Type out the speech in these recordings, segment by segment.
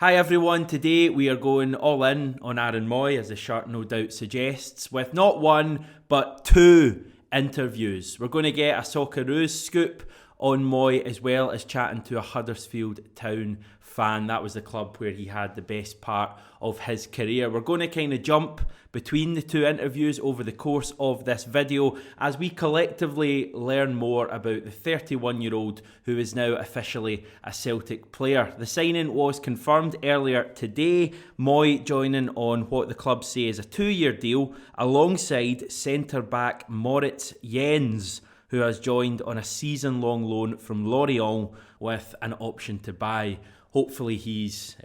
Hi everyone, today we are going all in on Aaron Mooy, as the shirt no doubt suggests, with not one but two interviews. We're going to get a Socceroos scoop on Mooy as well as chatting to a Huddersfield Town fan. That was the club where he had the best part of his career. We're going to kind of jump between the two interviews over the course of this video as we collectively learn more about the 31-year-old who is now officially a Celtic player. The signing was confirmed earlier today. Mooy joining on what the club say is a 2-year deal alongside centre-back Moritz Jens, who has joined on a season-long loan from Lorient with an option to buy. Hopefully he's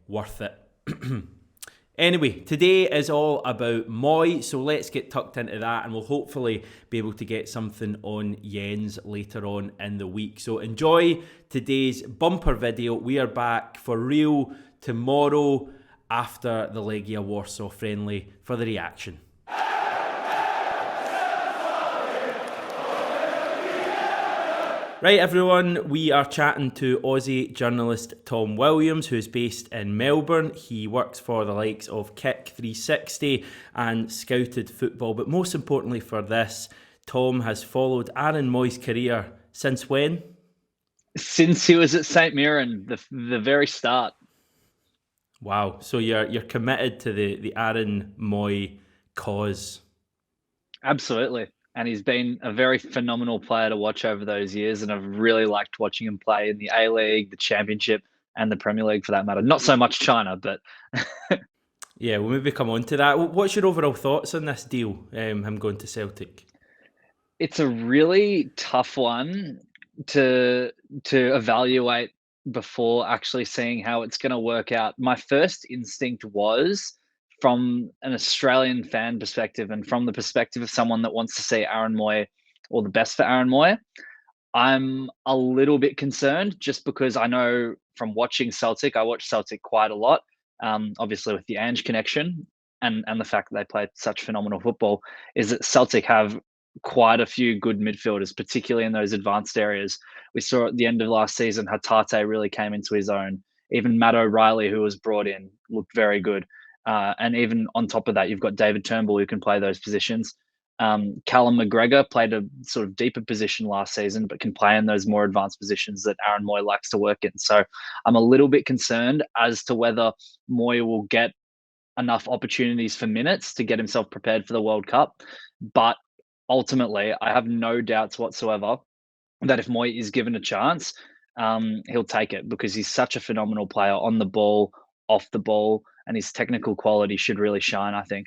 worth it. Anyway, today is all about Mooy, so let's get tucked into that and we'll hopefully be able to get something on Jens later on in the week. So enjoy today's bumper video. We are back for real tomorrow after the Legia Warsaw friendly for the reaction. Right, everyone, we are chatting to Aussie journalist Tom Williams, who is based in Melbourne. He works for the likes of Kick 360 and Scouted Football. But most importantly for this, Tom has followed Aaron Mooy's career since when? Since he was at St Mirren, the very start. Wow, so you're committed to the Aaron Mooy cause. Absolutely. And he's been a very phenomenal player to watch over those years. And I've really liked watching him play in the A-League, the Championship, and the Premier League for that matter. Not so much China, but... Yeah, we'll maybe come on to that. What's your overall thoughts on this deal, him going to Celtic? It's a really tough one to evaluate before actually seeing how it's going to work out. My first instinct was from an Australian fan perspective and from the perspective of someone that wants to see Aaron Mooy or the best for Aaron Mooy. I'm a little bit concerned just because I know from watching Celtic, I watch Celtic quite a lot, obviously with the Ange connection and the fact that they play such phenomenal football, is that Celtic have quite a few good midfielders, particularly in those advanced areas. We saw at the end of last season, Hatate really came into his own. Even Matt O'Reilly, who was brought in, looked very good. And even on top of that, you've got David Turnbull who can play those positions. Callum McGregor played a sort of deeper position last season, but can play in those more advanced positions that Aaron Mooy likes to work in. So I'm a little bit concerned as to whether Mooy will get enough opportunities for minutes to get himself prepared for the World Cup. But ultimately, I have no doubts whatsoever that if Mooy is given a chance, he'll take it because he's such a phenomenal player on the ball, off the ball, and his technical quality should really shine, I think.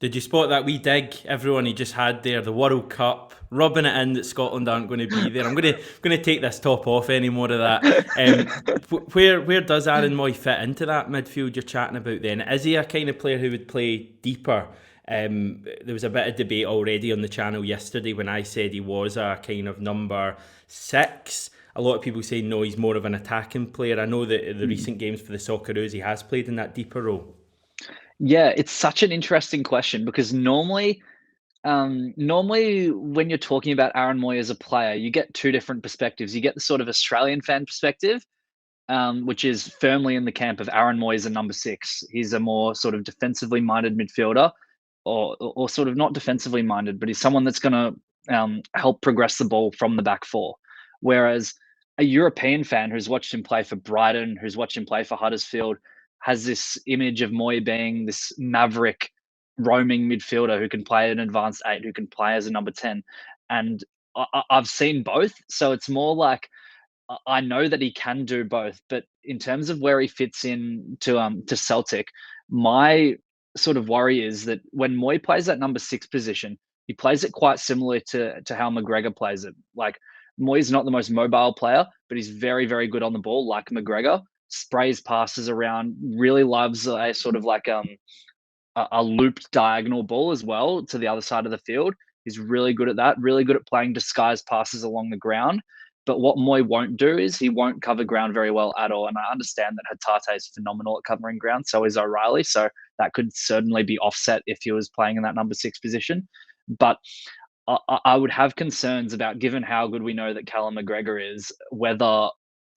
Did you spot that wee dig everyone he just had there? The World Cup, rubbing it in that Scotland aren't going to be there. I'm going to take this top off. Any more of that? Where does Aaron Mooy fit into that midfield you're chatting about? Then is he a kind of player who would play deeper? There was a bit of debate already on the channel yesterday when I said he was a kind of number 6. A lot of people say no, he's more of an attacking player. I know that in the recent games for the Socceroos, he has played in that deeper role. Yeah, it's such an interesting question because normally when you're talking about Aaron Mooy as a player, you get two different perspectives. You get the sort of Australian fan perspective, which is firmly in the camp of Aaron Mooy as a number 6. He's a more sort of defensively minded midfielder, or sort of not defensively minded, but he's someone that's going to help progress the ball from the back four. Whereas a European fan who's watched him play for Brighton, who's watched him play for Huddersfield, has this image of Mooy being this maverick roaming midfielder who can play an advanced 8, who can play as a number 10. And I've seen both. So it's more like I know that he can do both, but in terms of where he fits in to Celtic, my sort of worry is that when Mooy plays that number 6 position, he plays it quite similar to how McGregor plays it. Like Moy's not the most mobile player, but he's very, very good on the ball, like McGregor. Sprays passes around, really loves a sort of like a looped diagonal ball as well to the other side of the field. He's really good at that, really good at playing disguised passes along the ground. But what Mooy won't do is he won't cover ground very well at all. And I understand that Hatate is phenomenal at covering ground. So is O'Reilly. So that could certainly be offset if he was playing in that number 6 position. But I would have concerns about, given how good we know that Callum McGregor is, whether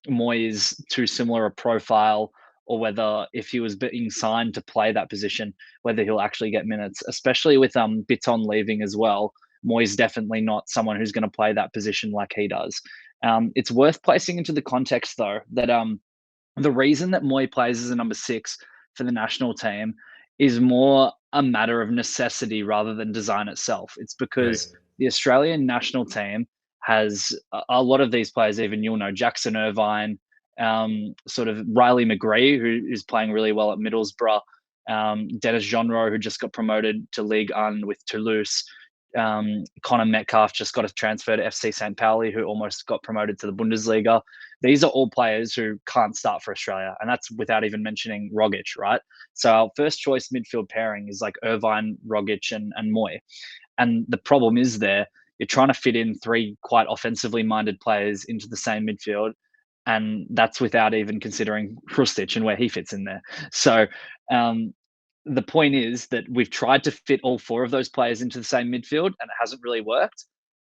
Mooy is too similar a profile or whether if he was being signed to play that position, whether he'll actually get minutes, especially with Bitton leaving as well. Moy's definitely not someone who's going to play that position like he does. It's worth placing into the context, though, that the reason that Moy plays as a number 6 for the national team is more a matter of necessity rather than design itself. It's because Right. the Australian national team has a lot of these players, even you'll know, Jackson Irvine, sort of Riley McGree, who is playing really well at Middlesbrough, Dennis Jonro, who just got promoted to League One with Toulouse, Connor Metcalf just got a transfer to FC St. Pauli, who almost got promoted to the Bundesliga. These are all players who can't start for Australia, and that's without even mentioning Rogic, right? So our first choice midfield pairing is like Irvine, Rogic, and Moy. And the problem is there, you're trying to fit in 3 quite offensively minded players into the same midfield, and that's without even considering Hrustic and where he fits in there. So the point is that we've tried to fit all 4 of those players into the same midfield, and it hasn't really worked.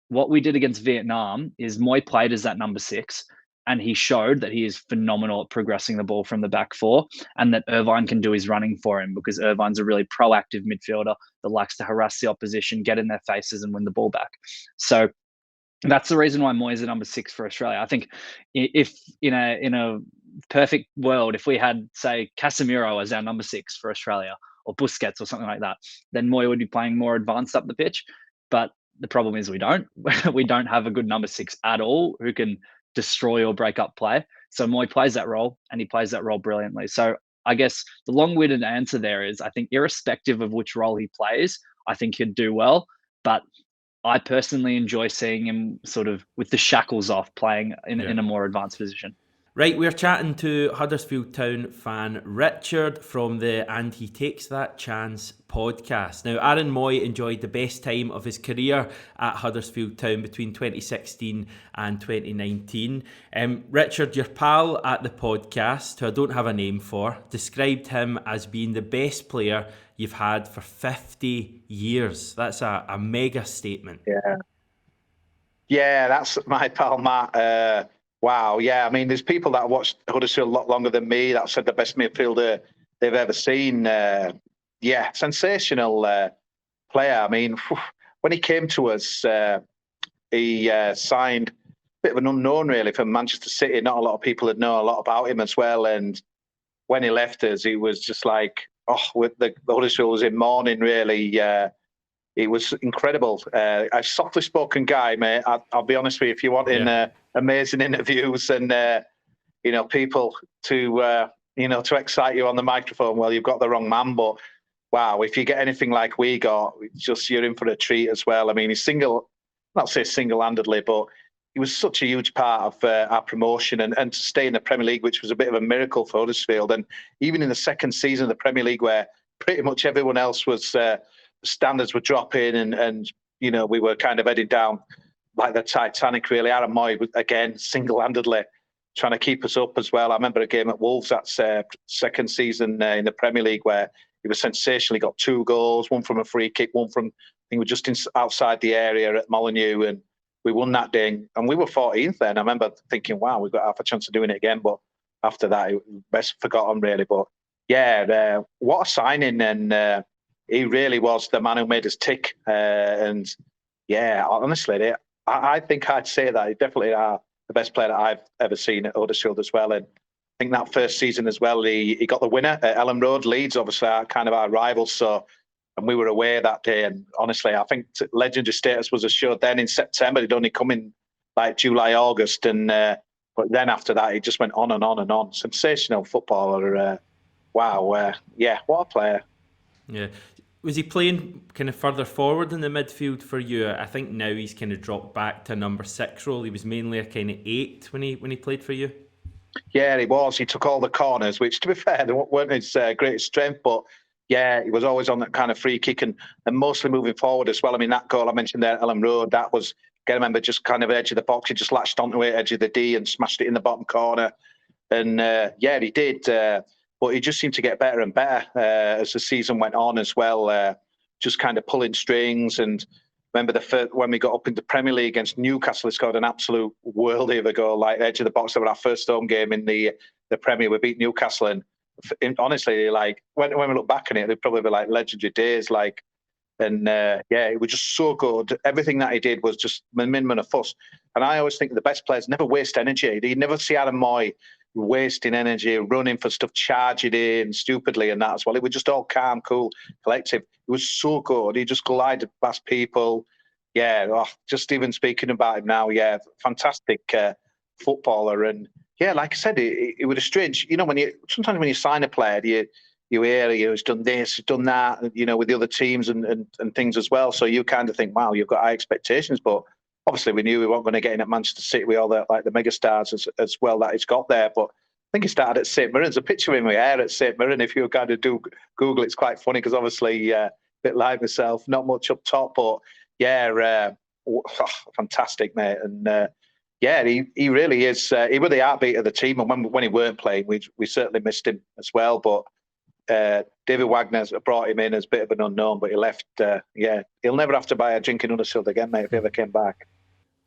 What we did against Vietnam is Moy played as that number 6, and he showed that he is phenomenal at progressing the ball from the back 4, and that Irvine can do his running for him, because Irvine's a really proactive midfielder that likes to harass the opposition, get in their faces, and win the ball back. So that's the reason why Moy is a number 6 for Australia. I think if in a perfect world, if we had, say, Casemiro as our number 6 for Australia, or Busquets or something like that, then Moy would be playing more advanced up the pitch. But the problem is we don't. We don't have a good number 6 at all who can destroy or break up play. So Moy plays that role, and he plays that role brilliantly. So I guess the long-winded answer there is, I think irrespective of which role he plays, I think he'd do well. But I personally enjoy seeing him sort of with the shackles off, playing in a more advanced position. Right, we're chatting to Huddersfield Town fan Richard from the And He Takes That Chance podcast. Now, Aaron Mooy enjoyed the best time of his career at Huddersfield Town between 2016 and 2019. Richard, your pal at the podcast, who I don't have a name for, described him as being the best player you've had for 50 years. That's a mega statement. Yeah, that's my pal Matt. Wow, yeah. I mean, there's people that watched Huddersfield a lot longer than me that said the best midfielder they've ever seen. Yeah, sensational player. I mean, when he came to us, he signed a bit of an unknown, really, from Manchester City. Not a lot of people had known a lot about him as well. And when he left us, he was just like, with the Huddersfield was in mourning, really. It was incredible. A softly spoken guy, mate. I'll be honest with you. If you want amazing interviews and people to to excite you on the microphone, well, you've got the wrong man. But wow, if you get anything like we got, you're in for a treat as well. I mean, he's not say single-handedly, but he was such a huge part of our promotion and to stay in the Premier League, which was a bit of a miracle for Huddersfield. And even in the second season of the Premier League, where pretty much everyone else was. Standards were dropping and we were kind of heading down like the Titanic, really. Aaron Mooy, again, single-handedly trying to keep us up as well. I remember a game at Wolves that second season in the Premier League where he was sensational. He got 2 goals, one from a free kick, one from, I think, we were just outside the area at Molineux, and we won that day. And we were 14th then. I remember thinking, wow, we've got half a chance of doing it again. But after that, it was best forgotten, really. But yeah, what a signing. And he really was the man who made us tick. And yeah, honestly, I think I'd say that he definitely are the best player that I've ever seen at Huddersfield as well. And I think that first season as well, he got the winner at Ellen Road. Leeds, obviously, are kind of our rivals. And we were away that day. And honestly, I think legendary status was assured then in September. He'd only come in like July, August. And but then after that, he just went on and on and on. Sensational footballer. Wow. Yeah, what a player. Yeah. Was he playing kind of further forward in the midfield for you? I think now he's kind of dropped back to a number 6 role. He was mainly a kind of 8 when he played for you. Yeah, he was. He took all the corners, which, to be fair, they weren't his greatest strength. But yeah, he was always on that kind of free kick and mostly moving forward as well. I mean, that goal I mentioned there at Ellen Road, that was, I remember, just kind of edge of the box. He just latched onto it, edge of the D, and smashed it in the bottom corner. And yeah, he did. But he just seemed to get better and better as the season went on as well, just kind of pulling strings. And remember when we got up in the Premier League against Newcastle, he scored an absolute worldie of a goal, like edge of the box. That was our first home game in the Premier. We beat Newcastle, and honestly, like when we look back on it, they'd probably be like legendary days. Like, and yeah, it was just so good. Everything that he did was just minimum of fuss. And I always think the best players never waste energy. You never see Aaron Mooy wasting energy, running for stuff, charging in stupidly, and that as well. It was just all calm, cool, collective. It was so good. He just glided past people. Yeah, just even speaking about him now, yeah, fantastic footballer. And yeah, like I said, it was a strange. You know, sometimes when you sign a player, you hear he's done this, he's done that, you know, with the other teams and things as well. So you kind of think, wow, you've got high expectations, but obviously we knew we weren't going to get in at Manchester City with all the like the megastars as well that he's got there. But I think he started at St Mirren. There's a picture of him with hair at St Mirren. If you kind of do Google, it's quite funny because obviously a bit like myself, not much up top, but yeah, fantastic, mate. And yeah, he really is. He was the heartbeat of the team, and when he weren't playing, we certainly missed him as well. But David Wagner's brought him in as a bit of an unknown, but he left. Yeah, he'll never have to buy a drink in Huddersfield again, mate, if he ever came back.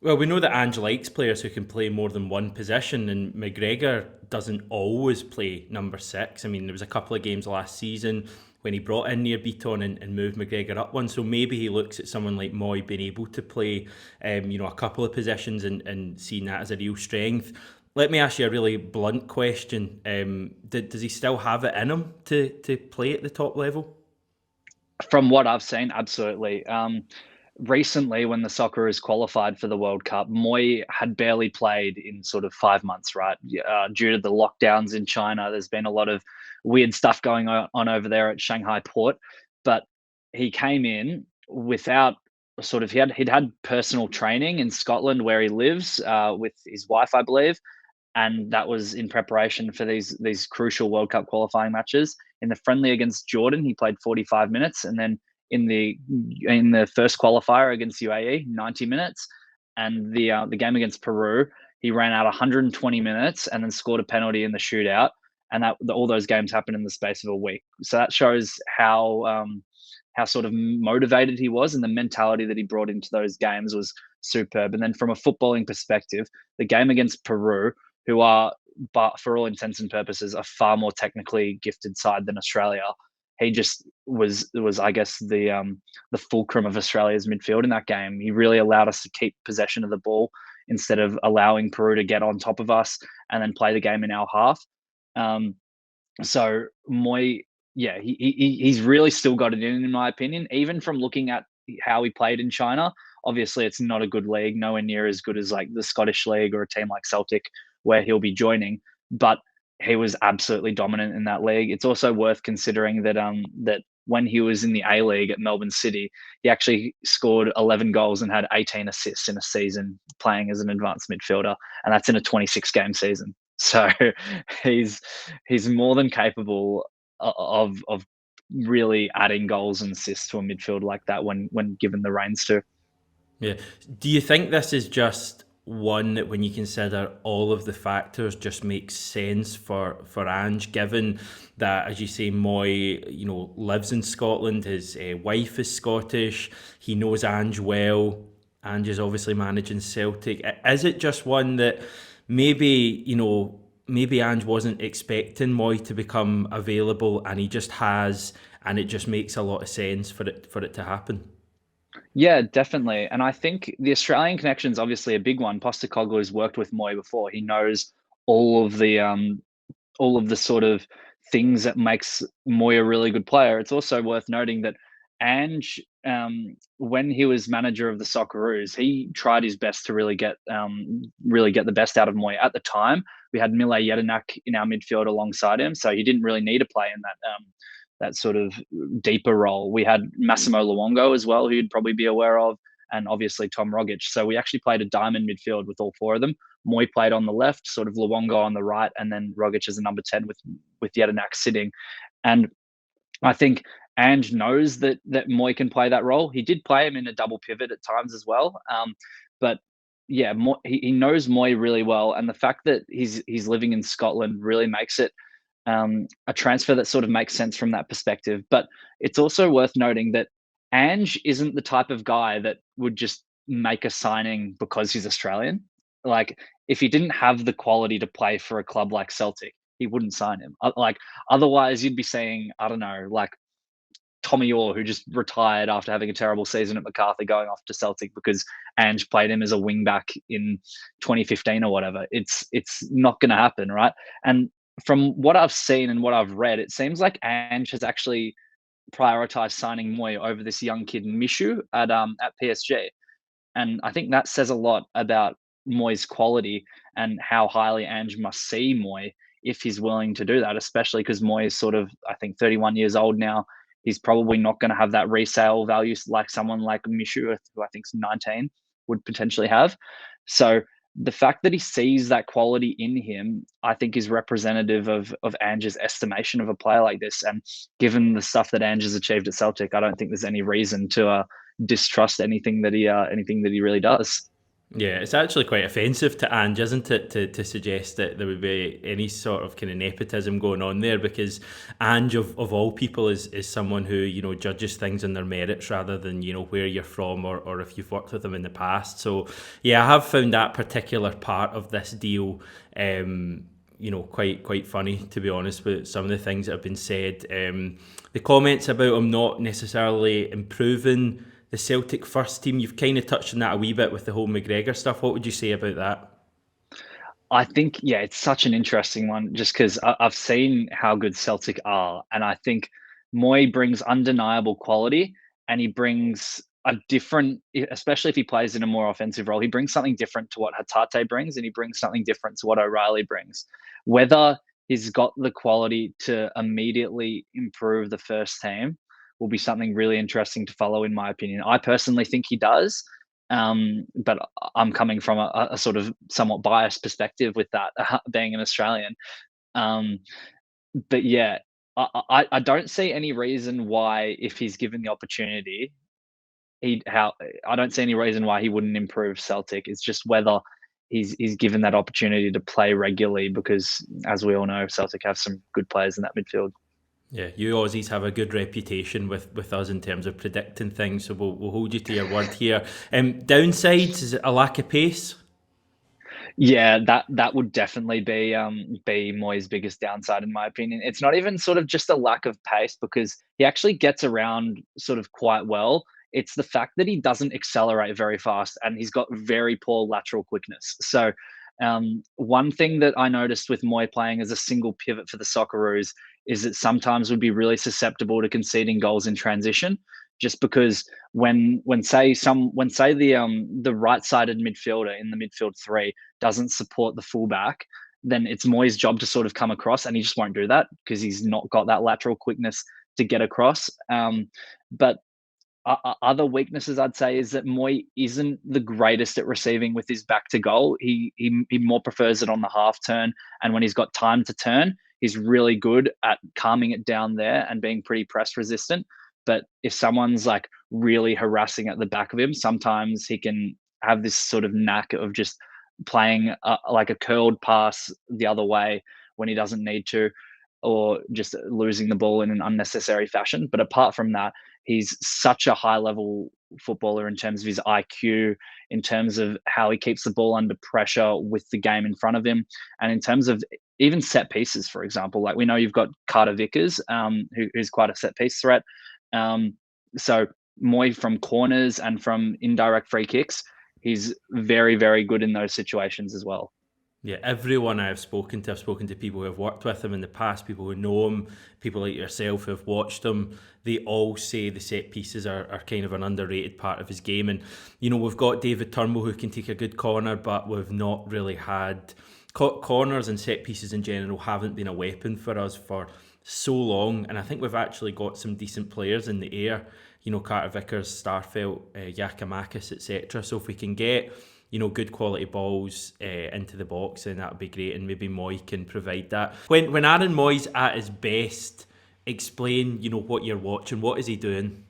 Well, we know that Ange likes players who can play more than one position, and McGregor doesn't always play number 6. I mean, there was a couple of games last season when he brought in Near Beaton and moved McGregor up one. So maybe he looks at someone like Mooy being able to play, a couple of positions and seeing that as a real strength. Let me ask you a really blunt question. Does he still have it in him to play at the top level? From what I've seen, absolutely. Recently, when the Socceroos qualified for the World Cup, Mooy had barely played in sort of 5 months, right? Due to the lockdowns in China, there's been a lot of weird stuff going on over there at Shanghai Port. But he came in without he'd had personal training in Scotland where he lives with his wife, I believe, and that was in preparation for these crucial World Cup qualifying matches. In the friendly against Jordan, he played 45 minutes, and then in the first qualifier against UAE, 90 minutes, and the game against Peru, he ran out 120 minutes and then scored a penalty in the shootout, and all those games happened in the space of a week. So that shows how sort of motivated he was, and the mentality that he brought into those games was superb. And then from a footballing perspective, the game against Peru, who are, but for all intents and purposes, a far more technically gifted side than Australia. He just was I guess the fulcrum of Australia's midfield in that game. He really allowed us to keep possession of the ball instead of allowing Peru to get on top of us and then play the game in our half. So Mooy, yeah, he's really still got it in my opinion. Even from looking at how he played in China, obviously it's not a good league, nowhere near as good as like the Scottish League or a team like Celtic, where he'll be joining, but he was absolutely dominant in that league. It's also worth considering that that when he was in the A League at Melbourne City, he actually scored 11 goals and had 18 assists in a season playing as an advanced midfielder, and that's in a 26 game season. So he's more than capable of really adding goals and assists to a midfield like that when given the reins to. Yeah. Do you think this is just one that, when you consider all of the factors, just makes sense for Ange, given that, as you say, Mooy, lives in Scotland, his wife is Scottish, he knows Ange well, Ange is obviously managing Celtic. Is it just one that maybe Ange wasn't expecting Mooy to become available, and he just has, and it just makes a lot of sense for it to happen? Yeah, definitely. And I think the Australian connection is obviously a big one. Postecoglou has worked with Mooy before. He knows all of the sort of things that makes Mooy a really good player. It's also worth noting that Ange, when he was manager of the Socceroos, he tried his best to really get the best out of Mooy. At the time, we had Mile Jedinak in our midfield alongside him, so he didn't really need to play in that sort of deeper role. We had Massimo Luongo as well, who you'd probably be aware of, and obviously Tom Rogic. So we actually played a diamond midfield with all four of them. Mooy played on the left, sort of Luongo on the right, and then Rogic as a number 10 with Jedinak sitting. And I think Ange knows that Mooy can play that role. He did play him in a double pivot at times as well. But yeah, he knows Mooy really well, and the fact that he's living in Scotland really makes it a transfer that sort of makes sense from that perspective. But it's also worth noting that Ange isn't the type of guy that would just make a signing because he's Australian. Like, if he didn't have the quality to play for a club like Celtic, he wouldn't sign him. Like otherwise, you'd be saying, I don't know, like Tommy Orr, who just retired after having a terrible season at MacArthur, going off to Celtic because Ange played him as a wing back in 2015 or whatever. It's not going to happen, right? And from what I've seen and what I've read, it seems like Ange has actually prioritized signing Mooy over this young kid Mishu at PSG. And I think that says a lot about Moy's quality and how highly Ange must see Mooy if he's willing to do that, especially because Mooy is sort of, I think, 31 years old now. He's probably not going to have that resale value like someone like Mishu, who I think is 19, would potentially have. So the fact that he sees that quality in him, I think, is representative of Ange's estimation of a player like this. And given the stuff that Ange has achieved at Celtic, I don't think there's any reason to distrust anything that he really does. Yeah, it's actually quite offensive to Ange, isn't it, to suggest that there would be any sort of kind of nepotism going on there, because Ange, of all people, is someone who, you know, judges things on their merits rather than, you know, where you're from or if you've worked with them in the past. So, yeah, I have found that particular part of this deal, you know, quite funny, to be honest, with some of the things that have been said. The comments about him not necessarily improving the Celtic first team, you've kind of touched on that a wee bit with the whole McGregor stuff. What would you say about that? I think, yeah, it's such an interesting one just because I've seen how good Celtic are. And I think Moy brings undeniable quality and he brings a different, especially if he plays in a more offensive role, he brings something different to what Hatate brings and he brings something different to what O'Reilly brings. Whether he's got the quality to immediately improve the first team will be something really interesting to follow, in my opinion. I personally think he does. But I'm coming from a sort of somewhat biased perspective with that, being an Australian. Um, but yeah, I don't see any reason why, if he's given the opportunity, I don't see any reason why he wouldn't improve Celtic. It's just whether he's given that opportunity to play regularly, because as we all know, Celtic have some good players in that midfield. Yeah, you Aussies have a good reputation with us in terms of predicting things, so we'll hold you to your word here. Downsides, is it a lack of pace? Yeah, that would definitely be Moy's biggest downside, in my opinion. It's not even sort of just a lack of pace, because he actually gets around sort of quite well. It's the fact that he doesn't accelerate very fast and he's got very poor lateral quickness. So one thing that I noticed with Moy playing as a single pivot for the Socceroos is that sometimes would be really susceptible to conceding goals in transition, just because when say the right-sided midfielder in the midfield three doesn't support the fullback, then it's Moy's job to sort of come across, and he just won't do that because he's not got that lateral quickness to get across. But other weaknesses I'd say is that Moy isn't the greatest at receiving with his back to goal. He more prefers it on the half turn, and when he's got time to turn, he's really good at calming it down there and being pretty press resistant. But if someone's like really harassing at the back of him, sometimes he can have this sort of knack of just playing like a curled pass the other way when he doesn't need to, or just losing the ball in an unnecessary fashion. But apart from that, he's such a high level footballer in terms of his IQ, in terms of how he keeps the ball under pressure with the game in front of him, and in terms of even set pieces, for example. Like we know you've got Carter Vickers, who's quite a set piece threat. So Moy from corners and from indirect free kicks, he's very, very good in those situations as well. Yeah, everyone I've spoken to people who have worked with him in the past, people who know him, people like yourself who have watched him, they all say the set pieces are kind of an underrated part of his game. And, you know, we've got David Turnbull who can take a good corner, but we've not really had... Corners and set pieces in general haven't been a weapon for us for so long. And I think we've actually got some decent players in the air, you know, Carter Vickers, Starfelt, Giakoumakis, etc. So if we can get, you know, good quality balls into the box, then that would be great, and maybe Moy can provide that. When Aaron Moy's at his best, explain, you know, what you're watching. What is he doing?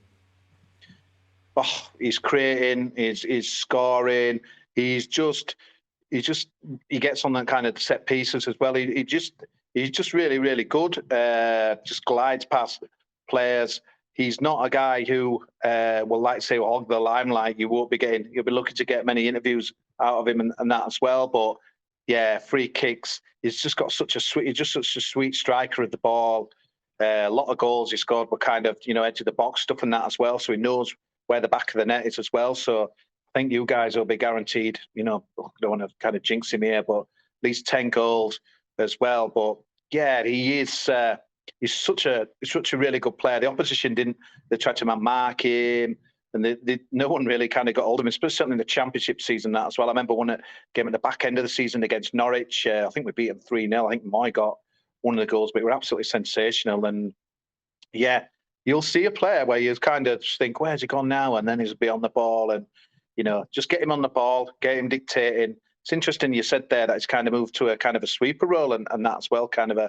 Oh, he's creating, he's scoring, he gets on that kind of set pieces as well. He's just really, really good. Just glides past players. He's not a guy who will, like say, hog the limelight. You'll be looking to get many interviews out of him and that as well. But free kicks. He's just got such a sweet striker of the ball. A lot of goals he scored were kind of, edge of the box stuff and that as well. So he knows where the back of the net is as well. So I think you guys will be guaranteed, I don't want to kind of jinx him here, but at least 10 goals as well. But yeah, he is. He's such a really good player. The opposition they tried to mark him, and no one really kind of got hold of him, especially in the Championship season that as well. I remember one game at the back end of the season against Norwich. I think we beat them 3-0. I think Mooy got one of the goals, but it were absolutely sensational. And yeah, you'll see a player where you kind of think, where's he gone now? And then he'll be on the ball, and just get him on the ball, get him dictating. It's interesting you said there that he's kind of moved to a kind of a sweeper role, and that as well, kind of a,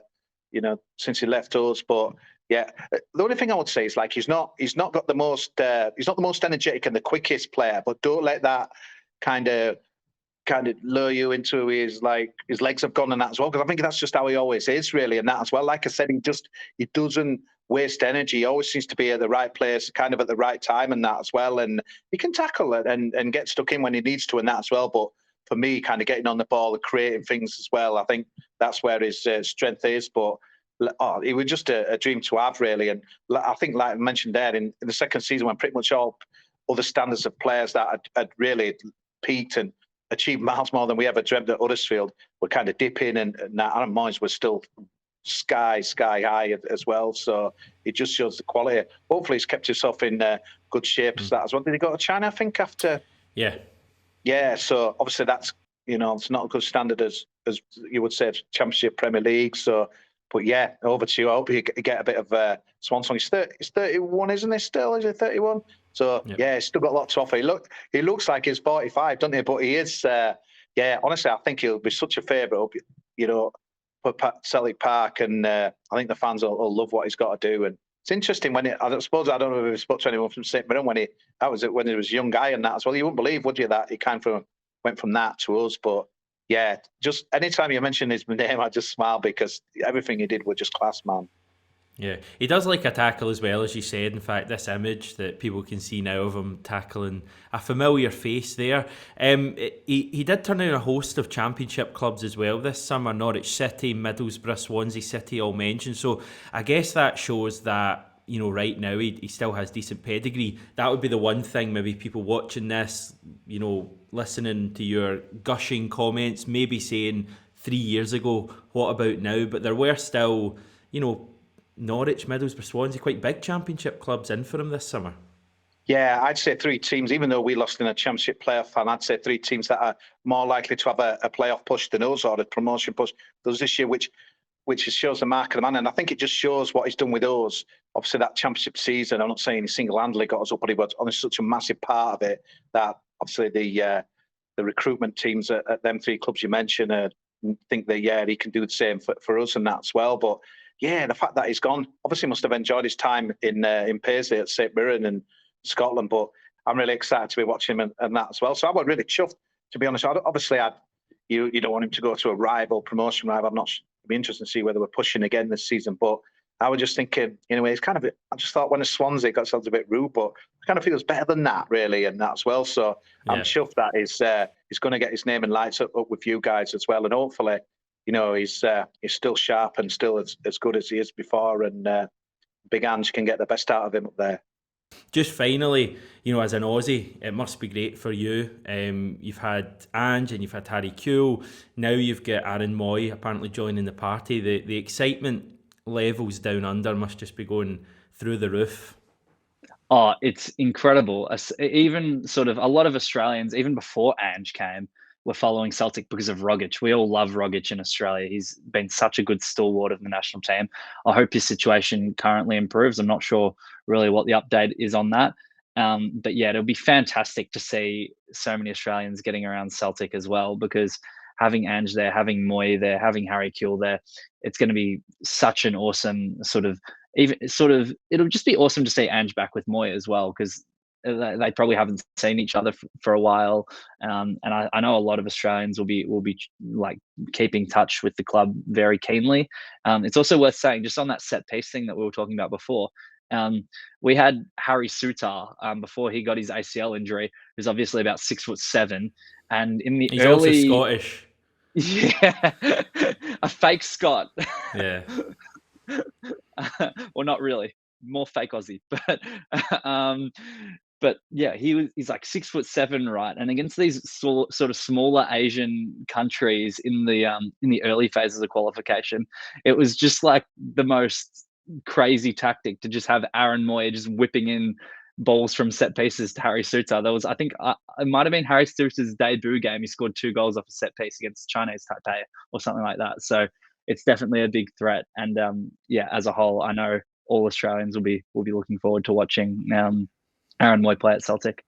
since he left us. But yeah, the only thing I would say is like he's not got the most energetic and the quickest player, but don't let that kind of lure you into his legs have gone and that as well, because I think that's just how he always is really, and that as well. Like I said, he doesn't waste energy. He always seems to be at the right place, kind of at the right time and that as well, and he can tackle it and get stuck in when he needs to and that as well. But for me, kind of getting on the ball and creating things as well, I think that's where his strength is. But it was just a dream to have, really. And I think, like I mentioned there, in the second season, when pretty much all other standards of players that had really peaked and achieved miles more than we ever dreamt at Huddersfield were kind of dipping, and Aaron Mooy was still sky high as well. So it just shows the quality. Hopefully, he's kept himself in good shape as that as well. Did he go to China, I think, after? Yeah, so obviously that's, it's not a good standard as you would say, Championship, Premier League. So, but yeah, over to you. I hope you get a bit of swan song. He's 31, isn't he still? Is he 31? So, yeah, he's still got a lot to offer. He looks like he's 45, doesn't he? But he is, honestly, I think he'll be such a favourite, for Celtic Park. And I think the fans will love what he's got to do. And it's interesting I suppose, I don't know if he spoke to anyone from St Mirren when he was a young guy and that as well. You wouldn't believe, would you, that he kind of went from that to us. But yeah, just anytime you mention his name, I just smile, because everything he did was just class, man. Yeah, he does like a tackle as well, as you said. In fact, this image that people can see now of him tackling a familiar face there. He did turn in a host of Championship clubs as well this summer. Norwich City, Middlesbrough, Swansea City, all mentioned. So I guess that shows that, right now he still has decent pedigree. That would be the one thing, maybe people watching this, listening to your gushing comments, maybe saying 3 years ago, what about now? But there were still, Norwich, Middlesbrough, Swansea, quite big Championship clubs in for him this summer. Yeah, I'd say 3 teams, even though we lost in a Championship playoff, and I'd say 3 teams that are more likely to have a playoff push than us, or a promotion push than us this year, which shows the mark of the man. And I think it just shows what he's done with us. Obviously, that Championship season, I'm not saying he single-handedly got us up, but he was on such a massive part of it that obviously the recruitment teams at them 3 clubs you mentioned think that, he can do the same for us and that as well. But yeah, the fact that he's gone, obviously must have enjoyed his time in Paisley at St Mirren and Scotland, but I'm really excited to be watching him and that as well. So I was really chuffed, to be honest. Obviously, you don't want him to go to a promotion rival. It'd be interesting to see whether we're pushing again this season. But I was just thinking, anyway, it's kind of, I just thought when Swansea got sounds a bit rude, but it kind of feels better than that, really, and that as well. So yeah. I'm chuffed that he's going to get his name and lights up with you guys as well, and hopefully, he's still sharp and still as good as he is before, and Big Ange can get the best out of him up there. Just finally, as an Aussie, it must be great for you. You've had Ange and you've had Harry Kewell. Now you've got Aaron Mooy apparently joining the party. The excitement levels down under must just be going through the roof. Oh, it's incredible. Even sort of a lot of Australians, even before Ange came, were following Celtic because of Rogic. We all love Rogic in Australia. He's been such a good stalwart of the national team. I hope his situation currently improves. I'm not sure really what the update is on that. But yeah, it'll be fantastic to see so many Australians getting around Celtic as well, because having Ange there, having Mooy there, having Harry Kewell there, it's going to be such an awesome it'll just be awesome to see Ange back with Mooy as well, because they probably haven't seen each other for a while, and I know a lot of Australians will be like keeping touch with the club very keenly. It's also worth saying, just on that set piece thing that we were talking about before, we had Harry Sutar before he got his ACL injury, who's obviously about 6'7", and in the he's also Scottish. Yeah, a fake Scot. Yeah. Well, not really, more fake Aussie, um, but yeah, he's like 6'7", right? And against these sort of smaller Asian countries in the early phases of qualification, it was just like the most crazy tactic to just have Aaron Mooy just whipping in balls from set pieces to Harry Suter. There was, I think, it might have been Harry Suter's debut game. He scored 2 goals off a set piece against Chinese Taipei or something like that. So it's definitely a big threat. And yeah, as a whole, I know all Australians will be looking forward to watching Aaron Mooy play at Celtic.